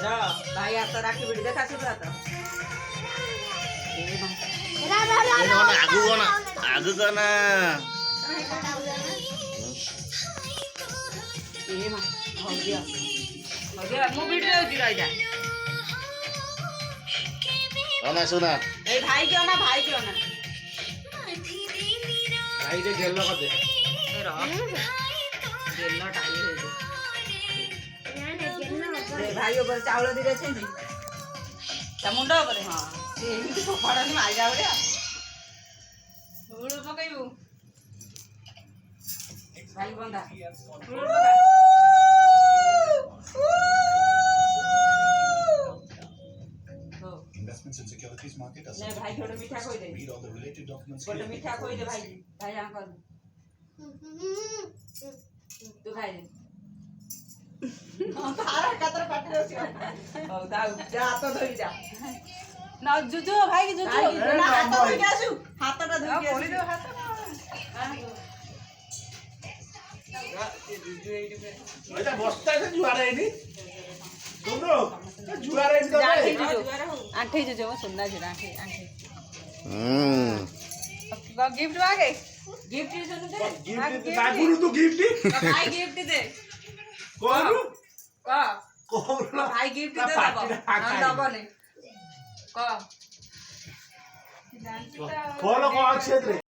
भाई आता राखी बिड़ी देखा सुन रहा था आगू कोना ये मां हो गया मु वीडियो होती रह जा ना सुना ए भाई क्यों ना भाई दे गेलो कदे गेलो टाई दे भाई ऊपर चावल दी रे छेंदी ता मुंडा ऊपर हां से एमिति पपाड़ा नि मार जावड़े उड़ पकाइबू भाई बंदा उड़ पका Investments and securities market are नहीं भाई थोड़ा मीठा खोई दे read all the related documents थोड़ा मीठा खोई दे भाई भाई यहाँ कर तू खाई दे तारा कतर पटरे से ओ दाऊ जा तो धोई जा ना जुजो भाई की जुजो ना हाथ धोई के आसु हाथटा धोई के बोली दे हाथ ये जुजो एडी पे ओटा बस्ता से जुआरे एनी दोनो जुआरे एनी आंठे जुजो सुनना जरा आंठे गिफ्ट मांगे गिफ्ट सुन दे गिफ्ट बागुरु तो गिफ्ट भाई गिफ्ट दे कोनु को भाई गिफ्ट दे दबो हम दबो नहीं को बोलो को अच्छे रे